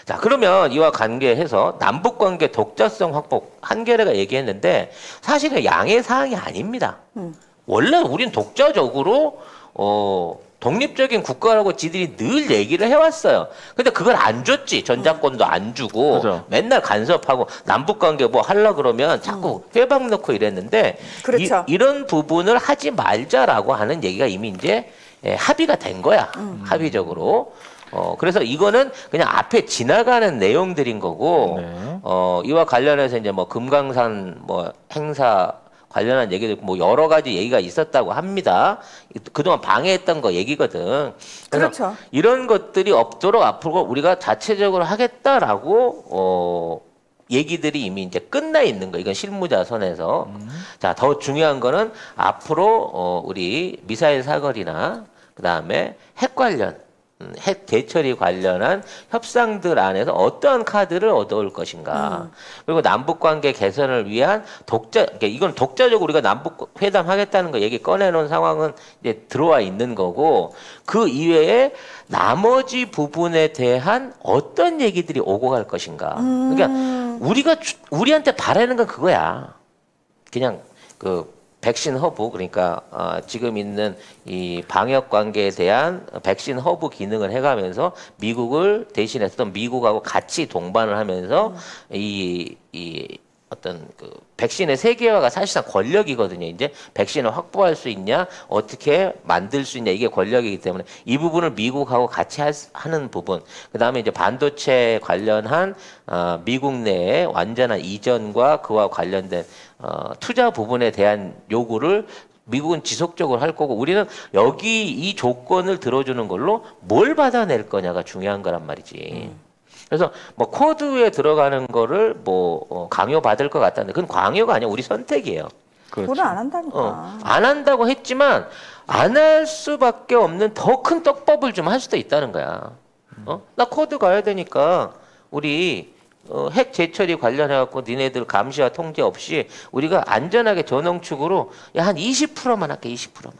자, 그러면 이와 관계해서 남북관계 독자성 확보 한겨레가 얘기했는데 사실은 양해 사항이 아닙니다. 원래 우린 독자적으로 독립적인 국가라고 지들이 늘 얘기를 해왔어요. 근데 그걸 안 줬지. 전작권도 안 주고 그죠. 맨날 간섭하고 남북관계 뭐 하려 그러면 자꾸 회방 넣고 이랬는데 그렇죠. 이런 부분을 하지 말자라고 하는 얘기가 이미 이제 합의가 된 거야. 합의적으로. 그래서 이거는 그냥 앞에 지나가는 내용들인 거고, 네. 이와 관련해서 이제 뭐 금강산 뭐 행사 관련한 얘기도 있고 뭐 여러 가지 얘기가 있었다고 합니다. 그동안 방해했던 거 얘기거든. 그렇죠. 이런 것들이 없도록 앞으로 우리가 자체적으로 하겠다라고, 얘기들이 이미 이제 끝나 있는 거. 이건 실무자 선에서. 자, 더 중요한 거는 앞으로, 우리 미사일 사거리나 그다음에 핵 관련, 핵 대처리 관련한 협상들 안에서 어떠한 카드를 얻어올 것인가. 그리고 남북관계 개선을 위한 그러니까 이건 독자적으로 우리가 남북 회담하겠다는 거 얘기 꺼내놓은 상황은 이제 들어와 있는 거고 그 이외에 나머지 부분에 대한 어떤 얘기들이 오고 갈 것인가. 그러니까 우리한테 바라는 건 그거야. 그냥 백신 허브 그러니까 지금 있는 이 방역 관계에 대한 백신 허브 기능을 해가면서 미국을 대신해서 미국하고 같이 동반을 하면서 이 어떤 백신의 세계화가 사실상 권력이거든요. 이제 백신을 확보할 수 있냐, 어떻게 만들 수 있냐 이게 권력이기 때문에 이 부분을 미국하고 같이 하는 부분. 그 다음에 이제 반도체 관련한 미국 내의 완전한 이전과 그와 관련된 투자 부분에 대한 요구를 미국은 지속적으로 할 거고 우리는 여기 이 조건을 들어주는 걸로 뭘 받아낼 거냐가 중요한 거란 말이지. 그래서 뭐 코드에 들어가는 거를 뭐 강요받을 것 같다는데 그건 강요가 아니야. 우리 선택이에요. 그걸 그렇죠. 안 한다니까. 안 한다고 했지만 안 할 수밖에 없는 더 큰 떡밥을 좀 할 수도 있다는 거야. 나 코드 가야 되니까 우리 핵 재처리 관련해갖고 니네들 감시와 통제 없이 우리가 안전하게 전원축으로 한 20%만 할게 20%만.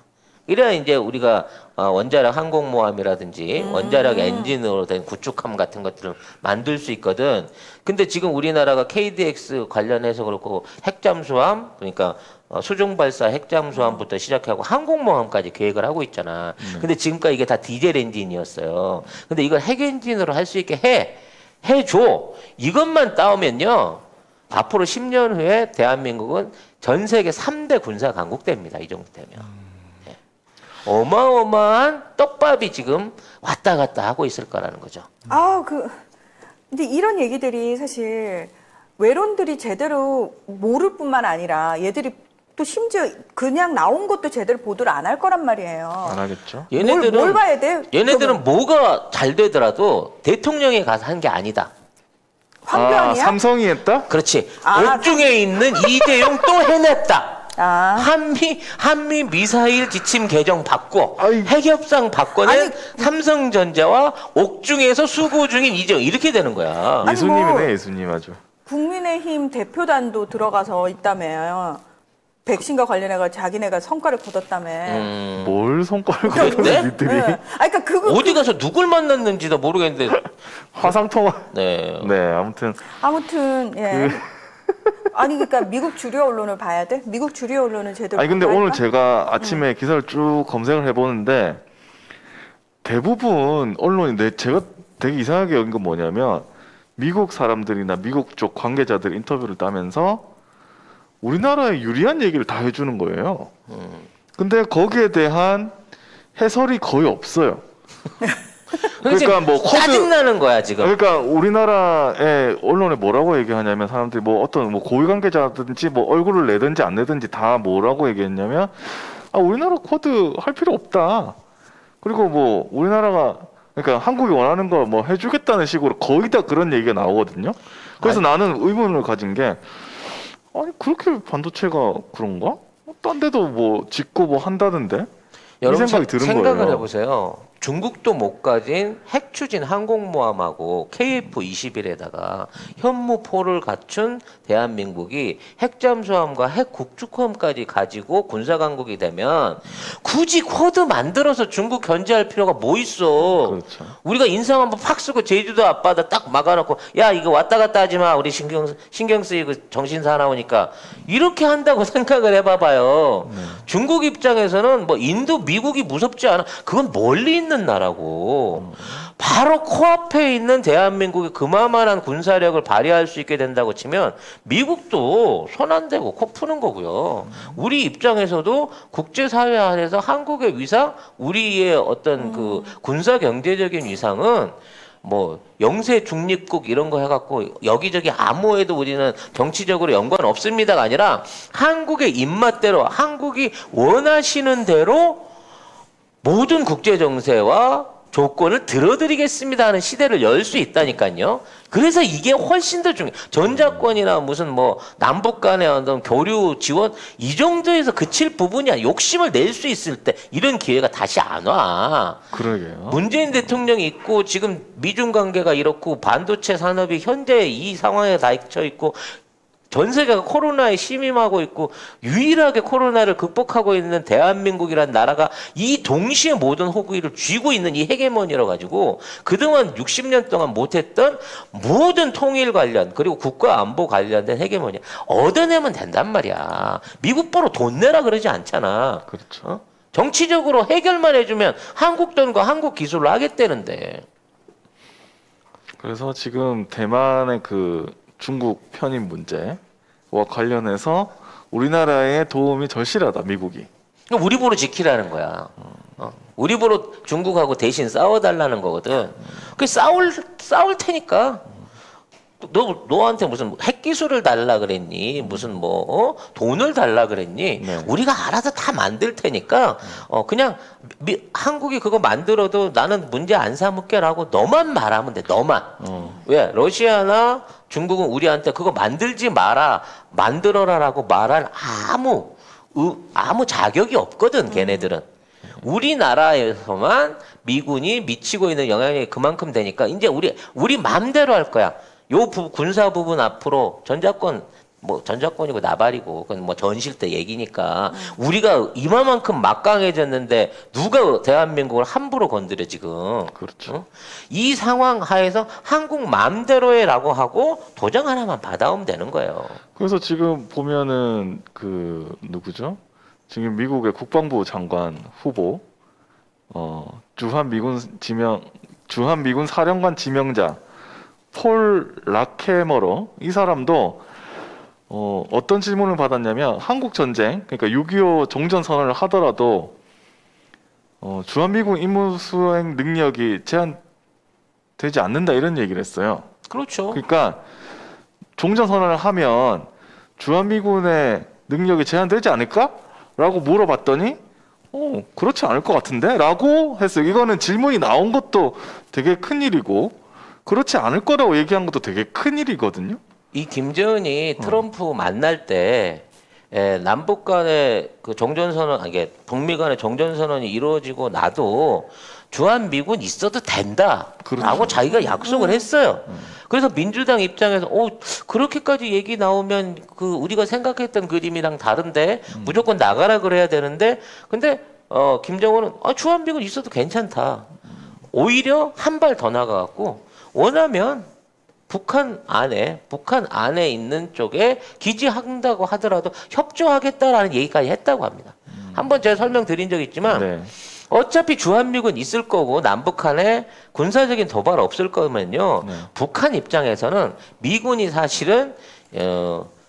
이래야 이제 우리가 원자력 항공모함이라든지 원자력 엔진으로 된 구축함 같은 것들을 만들 수 있거든. 근데 지금 우리나라가 KDX 관련해서 그렇고 핵잠수함 그러니까 수중발사 핵잠수함부터 시작하고 항공모함까지 계획을 하고 있잖아. 근데 지금까지 이게 다 디젤 엔진이었어요. 근데 이걸 핵 엔진으로 할 수 있게 해줘. 이것만 따오면요. 앞으로 10년 후에 대한민국은 전 세계 3대 군사 강국대입니다. 이 정도 되면. 어마어마한 떡밥이 지금 왔다 갔다 하고 있을 거라는 거죠. 근데 이런 얘기들이 사실 외론들이 제대로 모를 뿐만 아니라 얘들이 또 심지어 그냥 나온 것도 제대로 보도를 안 할 거란 말이에요. 안 하겠죠. 얘네들은 뭘 봐야 돼? 얘네들은 뭐가 잘 되더라도 대통령이 가서 한 게 아니다. 황교안이야? 삼성이 했다? 그렇지. 옥중에 있는 이재용 또 해냈다. 한미 미사일 지침 개정 받고 핵협상 바꿔낸 삼성전자와 옥중에서 수고 중인 이재용 이렇게 되는 거야. 예수님이네 예수님 아주. 국민의힘 대표단도 들어가서 있다며요. 백신과 관련해서 자기네가 성과를 거뒀다며. 뭘 성과를 거뒀네? 니들이? 네. 그러니까 어디 가서 누굴 만났는지도 모르겠는데. 화상통화. 네. 아무튼 예. 그러니까 미국 주류 언론을 봐야 돼? 미국 주류 언론은 제대로. 근데 오늘 제가 아침에 기사를 쭉 검색을 해보는데 대부분 언론이 제가 되게 이상하게 여긴 건 뭐냐면 미국 사람들이나 미국 쪽 관계자들 인터뷰를 따면서 우리나라에 유리한 얘기를 다 해주는 거예요. 근데 거기에 대한 해설이 거의 없어요. 그러니까 뭐 짜증나는 거야 지금. 그러니까 우리나라의 언론에 뭐라고 얘기하냐면 사람들이 뭐 어떤 뭐 고위 관계자든지 뭐 얼굴을 내든지 안 내든지 다 뭐라고 얘기했냐면 우리나라 코드 할 필요 없다. 그리고 뭐 우리나라가 그러니까 한국이 원하는 거 뭐 해주겠다는 식으로 거의 다 그런 얘기가 나오거든요. 그래서 나는 의문을 가진 게 그렇게 반도체가 그런가? 딴 데도 뭐 짓고 뭐 한다던데? 여러분 이 생각이 드는 생각을 거예요. 해보세요. 중국도 못 가진 핵 추진 항공모함하고 KF-21에다가 현무포를 갖춘 대한민국이 핵잠수함과 핵국축함까지 가지고 군사강국이 되면 굳이 쿼드 만들어서 중국 견제할 필요가 뭐 있어. 그렇죠. 우리가 인상 한번 팍 쓰고 제주도 앞바다 딱 막아놓고 야 이거 왔다 갔다 하지 마. 우리 신경 쓰이고 정신 사나우니까 이렇게 한다고 생각을 해봐봐요. 중국 입장에서는 뭐 인도 미국이 무섭지 않아. 그건 멀리 있는 나라고 바로 코앞에 있는 대한민국이 그만한 군사력을 발휘할 수 있게 된다고 치면 미국도 손 안 대고 코 푸는 거고요. 우리 입장에서도 국제사회 안에서 한국의 위상, 우리의 어떤 그 군사 경제적인 위상은 뭐 영세 중립국 이런 거 해갖고 여기저기 암호에도 우리는 정치적으로 연관 없습니다가 아니라 한국의 입맛대로 한국이 원하시는 대로 모든 국제 정세와 조건을 들어드리겠습니다 하는 시대를 열 수 있다니까요. 그래서 이게 훨씬 더 중요해요. 전자권이나 무슨 뭐 남북 간의 어떤 교류 지원 이 정도에서 그칠 부분이야. 욕심을 낼 수 있을 때 이런 기회가 다시 안 와. 그러게요. 문재인 대통령이 있고 지금 미중 관계가 이렇고 반도체 산업이 현재 이 상황에 닥쳐 있고 전 세계가 코로나에 심임하고 있고 유일하게 코로나를 극복하고 있는 대한민국이라는 나라가 이 동시에 모든 호기를 쥐고 있는 이 헤게모니로 가지고 그동안 60년 동안 못했던 모든 통일 관련 그리고 국가 안보 관련된 헤게모니 얻어내면 된단 말이야. 미국 보러 돈 내라 그러지 않잖아. 그렇죠. 어? 정치적으로 해결만 해주면 한국 돈과 한국 기술로 하겠다는데. 그래서 지금 대만의 그 중국 편입 문제와 관련해서 우리나라의 도움이 절실하다, 미국이. 우리 보러 지키라는 거야. 우리 보러 중국하고 대신 싸워달라는 거거든. 그 싸울 테니까. 너한테 무슨 핵기술을 달라 그랬니? 무슨 뭐 돈을 달라 그랬니? 네. 우리가 알아서 다 만들 테니까 그냥 한국이 그거 만들어도 나는 문제 안 삼을게라고 너만 말하면 돼. 너만. 왜? 러시아나 중국은 우리한테 그거 만들지 마라, 만들어라라고 말할 아무 자격이 없거든. 걔네들은. 우리나라에서만 미군이 미치고 있는 영향력이 그만큼 되니까 이제 우리 맘대로 할 거야. 요 군사 부분 앞으로 전자권이고 나발이고 그건 뭐 전실 때 얘기니까 우리가 이만큼 막강해졌는데 누가 대한민국을 함부로 건드려 지금. 그렇죠. 어? 이 상황 하에서 한국 맘대로 해라고 하고 도장 하나만 받아오면 되는 거예요. 그래서 지금 보면은 그 누구죠? 지금 미국의 국방부 장관 후보 주한미군 사령관 지명자 폴 라케머러 이 사람도 어떤 질문을 받았냐면 한국 전쟁 그러니까 6.25 종전 선언을 하더라도 주한미군 임무 수행 능력이 제한되지 않는다 이런 얘기를 했어요. 그렇죠. 그러니까 종전 선언을 하면 주한미군의 능력이 제한되지 않을까? 라고 물어봤더니 그렇지 않을 것 같은데? 라고 했어요. 이거는 질문이 나온 것도 되게 큰일이고 그렇지 않을 거라고 얘기한 것도 되게 큰일이거든요. 이 김정은이 트럼프 만날 때 남북 간의 그 정전선언, 이게 북미 간의 정전선언이 이루어지고 나도 주한미군 있어도 된다라고 그렇죠. 자기가 약속을 했어요. 그래서 민주당 입장에서 그렇게까지 얘기 나오면 그 우리가 생각했던 그림이랑 다른데 무조건 나가라 그래야 되는데 근데 김정은은 주한미군 있어도 괜찮다. 오히려 한 발 더 나가갖고 원하면 북한 안에 있는 쪽에 기지한다고 하더라도 협조하겠다라는 얘기까지 했다고 합니다. 한번 제가 설명드린 적 있지만 네. 어차피 주한미군 있을 거고 남북한에 군사적인 도발 없을 거면요. 네. 북한 입장에서는 미군이 사실은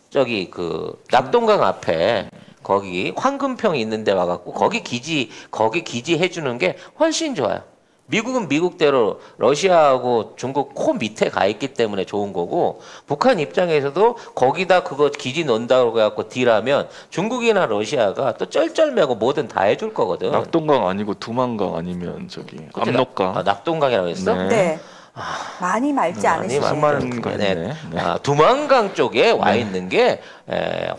저기 그 낙동강 앞에 거기 황금평이 있는 데 와갖고 거기 기지 해주는 게 훨씬 좋아요. 미국은 미국대로 러시아하고 중국 코 밑에 가 있기 때문에 좋은 거고 북한 입장에서도 거기다 그거 기지 넣는다고 해갖고 딜하면 중국이나 러시아가 또 쩔쩔매고 뭐든 다 해줄 거거든. 낙동강 아니고 두만강 아니면 저기 그치, 압록강. 낙동강이라고 했어? 네. 네. 많이 맑지 않으시네요. 수많은 거 네. 있네. 네. 두만강 쪽에 와 있는 게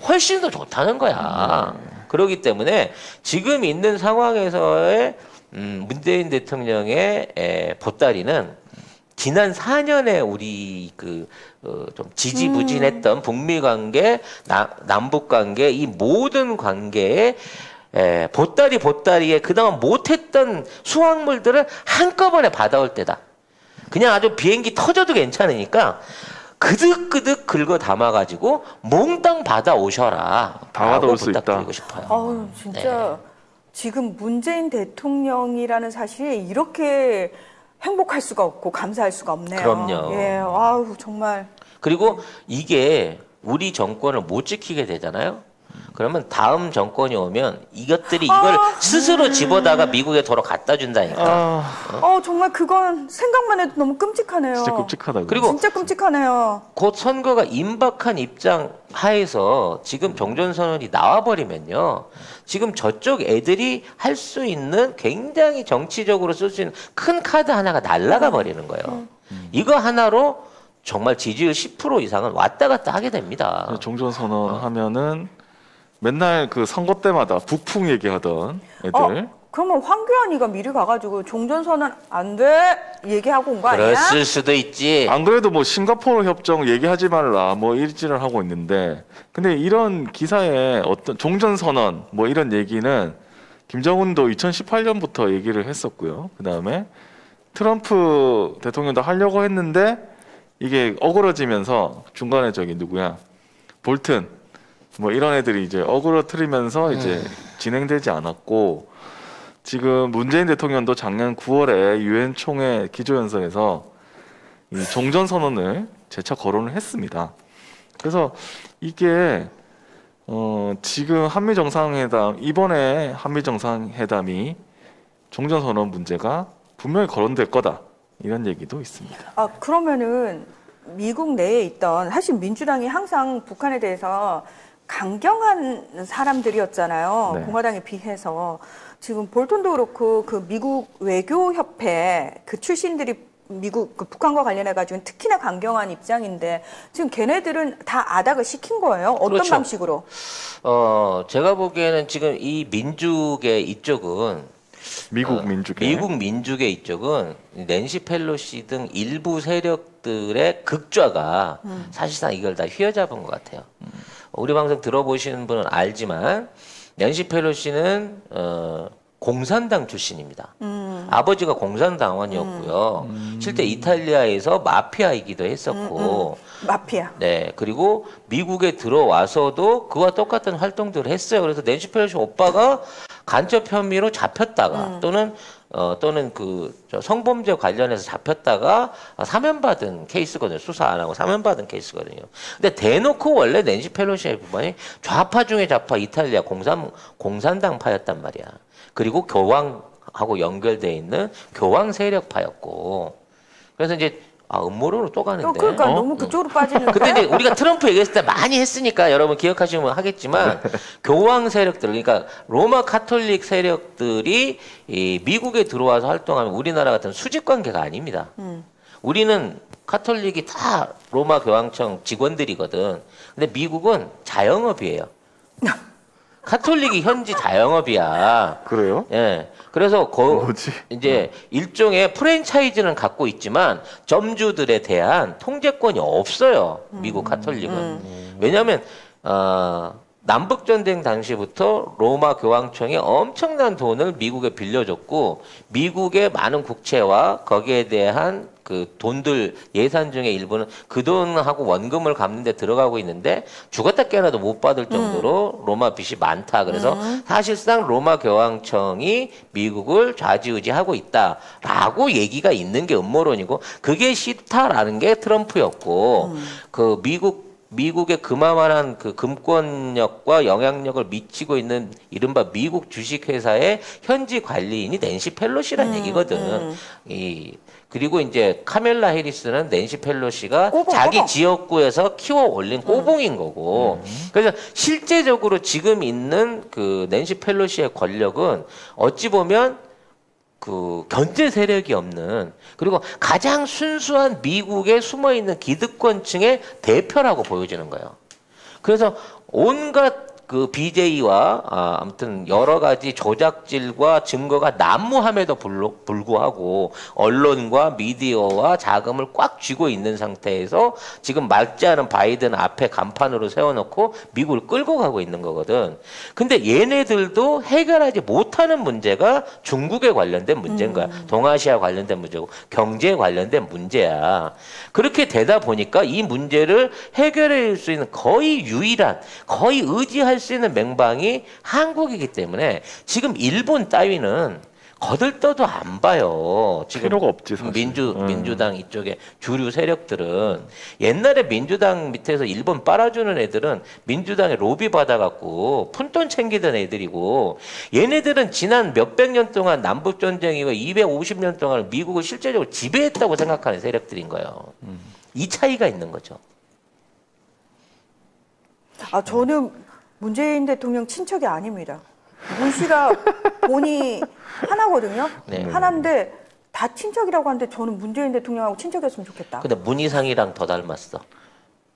훨씬 더 좋다는 거야. 그렇기 때문에 지금 있는 상황에서의 문재인 대통령의 보따리는 지난 4년에 우리 좀 지지부진했던 북미 관계, 남북 관계 이 모든 관계에 보따리에 그동안 못했던 수확물들을 한꺼번에 받아올 때다. 그냥 아주 비행기 터져도 괜찮으니까 그득그득 긁어 담아가지고 몽땅 받아오셔라. 다 받아올 수 있다. 부탁드리고 싶어요. 아우, 진짜 지금 문재인 대통령이라는 사실이 이렇게 행복할 수가 없고 감사할 수가 없네요. 그럼요. 예, 아우 정말. 그리고 이게 우리 정권을 못 지키게 되잖아요. 그러면 다음 정권이 오면 이것들이 이걸 스스로 집어다가 미국에 도로 갖다 준다니까. 정말 그건 생각만 해도 너무 끔찍하네요. 진짜 끔찍하다. 그리고 진짜 끔찍하네요. 곧 선거가 임박한 입장 하에서 지금 종전선언이 나와버리면요. 지금 저쪽 애들이 할 수 있는 굉장히 정치적으로 쓸 수 있는 큰 카드 하나가 날아가 버리는 거예요. 이거 하나로 정말 지지율 10% 이상은 왔다 갔다 하게 됩니다. 종전선언 하면은 맨날 그 선거 때마다 북풍 얘기하던 애들. 그러면 황교안이가 미리 가가지고 종전선언 안 돼 얘기하고 온 거 아니야? 그랬을 수도 있지. 안 그래도 뭐 싱가포르 협정 얘기하지 말라 뭐 일지를 하고 있는데, 근데 이런 기사에 어떤 종전선언 뭐 이런 얘기는 김정은도 2018년부터 얘기를 했었고요. 그 다음에 트럼프 대통령도 하려고 했는데 이게 어그러지면서 중간에 저기 누구야 볼튼 뭐 이런 애들이 이제 어그러뜨리면서 이제 진행되지 않았고, 지금 문재인 대통령도 작년 9월에 유엔 총회 기조연설에서 이 종전 선언을 재차 거론을 했습니다. 그래서 이게 지금 한미 정상회담, 이번에 한미 정상회담이 종전 선언 문제가 분명히 거론될 거다, 이런 얘기도 있습니다. 그러면은 미국 내에 있던, 사실 민주당이 항상 북한에 대해서 강경한 사람들이었잖아요. 네. 공화당에 비해서. 지금 볼턴도 그렇고 그 미국 외교협회 그 출신들이 미국 그 북한과 관련해 가지고 특히나 강경한 입장인데, 지금 걔네들은 다 아닥을 시킨 거예요? 어떤 그렇죠. 방식으로? 제가 보기에는 지금 이 민족의 이쪽은 미국 민족의 이쪽은 낸시 펠로시 등 일부 세력들의 극좌가 사실상 이걸 다 휘어잡은 것 같아요. 우리 방송 들어보시는 분은 알지만 낸시 펠로시는 공산당 출신입니다. 아버지가 공산당원이었고요. 실제 이탈리아에서 마피아이기도 했었고. 마피아. 네, 그리고 미국에 들어와서도 그와 똑같은 활동들을 했어요. 그래서 낸시 펠로시 오빠가 간첩 혐의로 잡혔다가 또는 저 성범죄 관련해서 잡혔다가 사면받은 케이스거든요. 수사 안 하고 사면받은 케이스거든요. 근데 대놓고 원래 낸시 펠로시의 부분이 좌파 중에 좌파 이탈리아 공산당파였단 말이야. 그리고 교황하고 연결돼 있는 교황 세력파였고. 그래서 이제 음모론으로 또 가는데. 그러니까 너무 그쪽으로 빠지는데. 근데 이제 우리가 트럼프 얘기했을 때 많이 했으니까 여러분 기억하시면 하겠지만 교황 세력들, 그러니까 로마 카톨릭 세력들이 이 미국에 들어와서 활동하면 우리나라 같은 수직 관계가 아닙니다. 우리는 카톨릭이 다 로마 교황청 직원들이거든. 근데 미국은 자영업이에요. 카톨릭이 현지 자영업이야. 그래요? 예. 그래서 뭐지? 이제 일종의 프랜차이즈는 갖고 있지만 점주들에 대한 통제권이 없어요. 미국 카톨릭은. 왜냐하면 남북전쟁 당시부터 로마 교황청이 엄청난 돈을 미국에 빌려줬고, 미국의 많은 국채와 거기에 대한 그 돈들 예산 중에 일부는 그 돈하고 원금을 갚는 데 들어가고 있는데 죽었다 깨어나도 못 받을 정도로 로마 빚이 많다. 그래서 사실상 로마 교황청이 미국을 좌지우지하고 있다라고 얘기가 있는 게 음모론이고, 그게 싫다라는 게 트럼프였고, 그 미국의 그만한 그 금권력과 영향력을 미치고 있는 이른바 미국 주식회사의 현지 관리인이 낸시 펠로시란 얘기거든. 그리고 이제 카멜라 해리스는 낸시 펠로시가 자기 지역구에서 키워 올린 꼬봉인 거고. 그래서 실제적으로 지금 있는 그 낸시 펠로시의 권력은 어찌 보면 그 견제 세력이 없는, 그리고 가장 순수한 미국에 숨어 있는 기득권층의 대표라고 보여지는 거예요. 그래서 온갖 그 BJ와 아무튼 여러 가지 조작질과 증거가 난무함에도 불구하고 언론과 미디어와 자금을 꽉 쥐고 있는 상태에서 지금 맑지 않은 바이든 앞에 간판으로 세워놓고 미국을 끌고 가고 있는 거거든. 근데 얘네들도 해결하지 못하는 문제가 중국에 관련된 문제인 거야. 동아시아 관련된 문제고 경제에 관련된 문제야. 그렇게 되다 보니까 이 문제를 해결해 줄 수 있는 거의 유일한, 거의 의지할 수 있는 맹방이 한국이기 때문에 지금 일본 따위는 거들떠도 안 봐요. 지금 필요가 없지 사실. 민주당 이쪽에 주류 세력들은 옛날에 민주당 밑에서 일본 빨아주는 애들은 민주당에 로비 받아갖고 푼돈 챙기던 애들이고 얘네들은 지난 몇백 년 동안 남북전쟁이고 250년 동안 미국을 실제적으로 지배했다고 생각하는 세력들인 거예요. 이 차이가 있는 거죠. 저는 문재인 대통령 친척이 아닙니다. 문 씨가 본이 하나거든요. 네. 하나인데 다 친척이라고 하는데 저는 문재인 대통령하고 친척이었으면 좋겠다. 근데 문희상이랑 더 닮았어.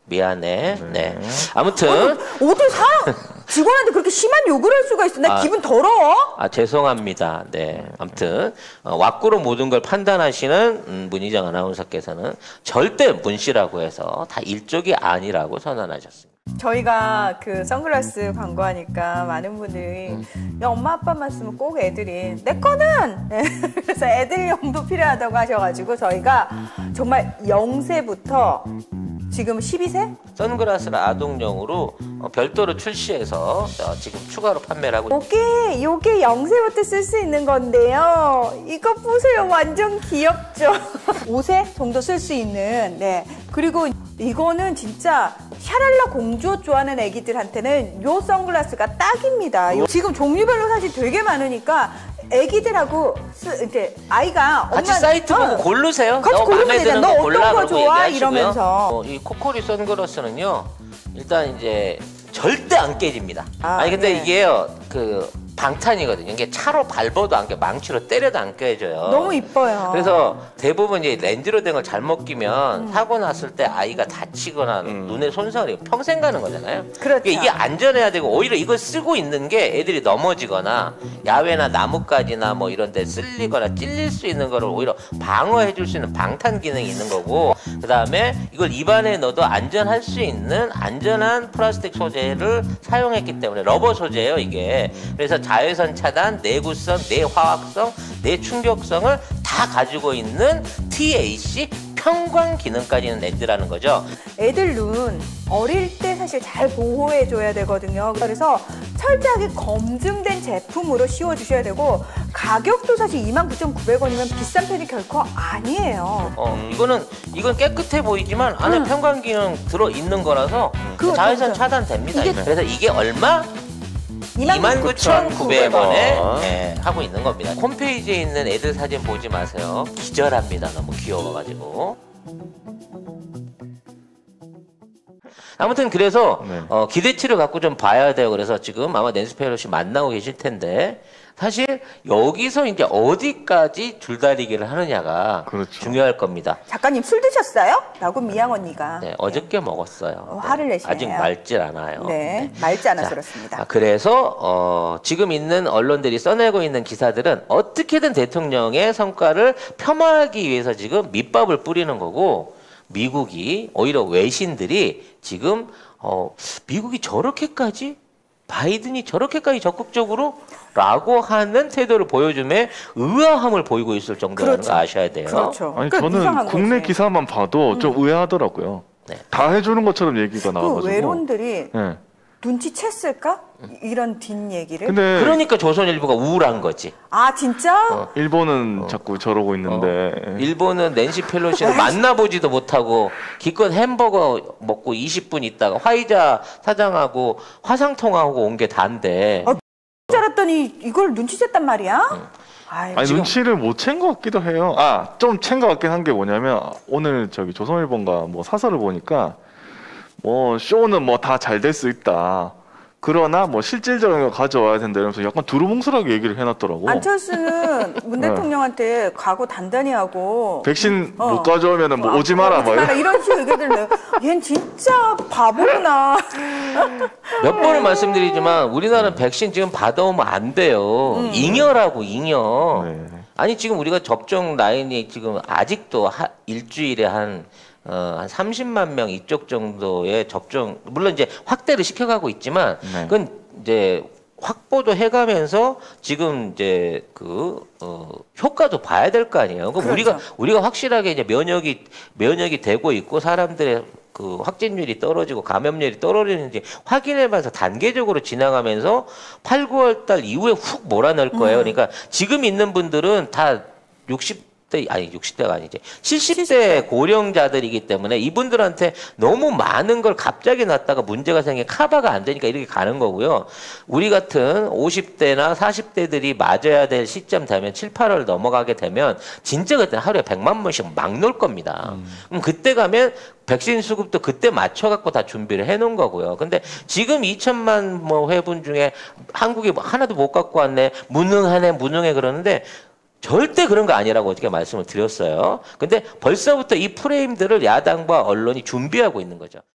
미안해. 네. 아무튼 어떻게 사람 직원한테 그렇게 심한 욕을 할 수가 있어? 나 기분 더러워. 죄송합니다. 네. 아무튼 왁구로 모든 걸 판단하시는 문희정 아나운서께서는 절대 문 씨라고 해서 다 일족이 아니라고 선언하셨습니다. 저희가 그 선글라스 광고하니까 많은 분들이 야, 엄마 아빠만 쓰면 꼭 애들이 내 거는 네. 그래서 애들용도 필요하다고 하셔가지고 저희가 정말 0세부터 지금 12세? 선글라스를 아동용으로 별도로 출시해서 지금 추가로 판매를 하고 있습니다. 요게 0세부터 쓸 수 있는 건데요. 이거 보세요. 완전 귀엽죠? 5세 정도 쓸 수 있는 네. 그리고 이거는 진짜 샤랄라 공주 좋아하는 애기들한테는 요 선글라스가 딱입니다. 지금 종류별로 사실 되게 많으니까 애기들하고 이제 아이가 같이 사이트 보고 고르세요. 같이 너 고르면 마음에 드는 너 거 골라 어떤 거 그러고 좋아? 얘기하시고요. 이러면서. 이 코코리 선글라스는요. 일단 이제 절대 안 깨집니다. 아니 근데 네. 이게요. 그 방탄이거든요. 이게 차로 밟아도 안 깨, 망치로 때려도 안 깨져요. 너무 이뻐요. 그래서 대부분 이제 렌즈로 된 걸 잘못 끼면 사고 났을 때 아이가 다치거나 눈에 손상을 입고 평생 가는 거잖아요. 그렇죠. 그러니까 이게 안전해야 되고 오히려 이걸 쓰고 있는 게 애들이 넘어지거나 야외나 나뭇가지나 뭐 이런 데 쓸리거나 찔릴 수 있는 거를 오히려 방어해 줄 수 있는 방탄 기능이 있는 거고 그다음에 이걸 입안에 넣어도 안전할 수 있는 안전한 플라스틱 소재를 사용했기 때문에 러버 소재예요, 이게. 그래서 자외선 차단, 내구성, 내화학성, 내충격성을 다 가지고 있는 TAC 평광 기능까지 있는 렌즈라는 거죠. 애들 눈 어릴 때 사실 잘 보호해줘야 되거든요. 그래서 철저하게 검증된 제품으로 씌워주셔야 되고 가격도 사실 29,900원이면 비싼 편이 결코 아니에요. 이건 깨끗해 보이지만 안에 평광 기능 들어있는 거라서 그거 자외선 진짜. 차단됩니다. 이게- 그래서 이게 얼마? 29,900원에 네, 하고 있는 겁니다. 홈페이지에 있는 애들 사진 보지 마세요. 기절합니다. 너무 귀여워가지고. 아무튼 그래서 네. 기대치를 갖고 좀 봐야 돼요. 그래서 지금 아마 낸시 펠로시 만나고 계실 텐데 사실 여기서 이제 어디까지 줄다리기를 하느냐가 그렇죠. 중요할 겁니다. 작가님 술 드셨어요? 라고 미양 언니가 네, 어저께 먹었어요. 화를 내시네요. 아직 맑질 않아요. 네, 맑지 않아서 자, 그렇습니다. 그래서 지금 있는 언론들이 써내고 있는 기사들은 어떻게든 대통령의 성과를 폄하하기 위해서 지금 밑밥을 뿌리는 거고 미국이 오히려 외신들이 지금 미국이 저렇게까지 바이든이 저렇게까지 적극적으로 라고 하는 태도를 보여줌에 의아함을 보이고 있을 정도라는 그렇죠. 걸 아셔야 돼요. 그렇죠. 아니 그러니까 저는 이상한 국내 거지. 기사만 봐도 좀 의아하더라고요. 네. 다 해주는 것처럼 얘기가 그 나와가지고. 외론들이 네. 눈치챘을까? 이런 뒷얘기를. 근데 그러니까 조선일보가 우울한 거지. 아 진짜? 일본은 자꾸 저러고 있는데. 일본은 낸시 펠로시를 만나보지도 못하고 기껏 햄버거 먹고 20분 있다가 화이자 사장하고 화상통화하고 온 게 단데 줄 알았더니 이걸 눈치챘단 말이야? 아이고. 아니 지금- 눈치를 못 챈 것 같기도 해요. 좀 챈 것 같긴 한 게 뭐냐면 오늘 저기 조선일보인가 뭐 사설을 보니까 뭐 쇼는 뭐 다 잘 될 수 있다. 그러나 뭐 실질적으로 가져와야 된다 이러면서 약간 두루뭉술하게 얘기를 해놨더라고. 안철수는 문 대통령한테 각오 단단히 하고 백신 못 가져오면은 뭐 오지 마라 뭐 이런 식으로 얘기를 해요. 얜 진짜 바보구나. 몇 번을 말씀드리지만 우리나라는 백신 지금 받아오면 안 돼요. 잉여라고 잉여. 네. 아니 지금 우리가 접종 라인이 지금 아직도 일주일에 한 30만 명 이쪽 정도의 접종 물론 이제 확대를 시켜가고 있지만 네. 그건 이제 확보도 해가면서 지금 이제 효과도 봐야 될 거 아니에요. 그럼 그렇죠. 우리가 확실하게 이제 면역이 되고 있고 사람들의 그 확진율이 떨어지고 감염률이 떨어지는지 확인해봐서 단계적으로 진행하면서 8, 9월 달 이후에 훅 몰아넣을 거예요. 그러니까 지금 있는 분들은 다 60대가 아니지 70대 고령자들이기 때문에 이분들한테 너무 많은 걸 갑자기 놨다가 문제가 생겨 커버가 안 되니까 이렇게 가는 거고요. 우리 같은 50대나 40대들이 맞아야 될 시점 되면 7, 8월 넘어가게 되면 진짜 그때 하루에 100만 번씩 막 놓을 겁니다. 그럼 그때 가면 백신 수급도 그때 맞춰갖고 다 준비를 해놓은 거고요. 근데 지금 2천만 뭐 회분 중에 한국이 뭐 하나도 못 갖고 왔네, 무능해 그러는데 절대 그런 거 아니라고 어떻게 말씀을 드렸어요. 근데 벌써부터 이 프레임들을 야당과 언론이 준비하고 있는 거죠.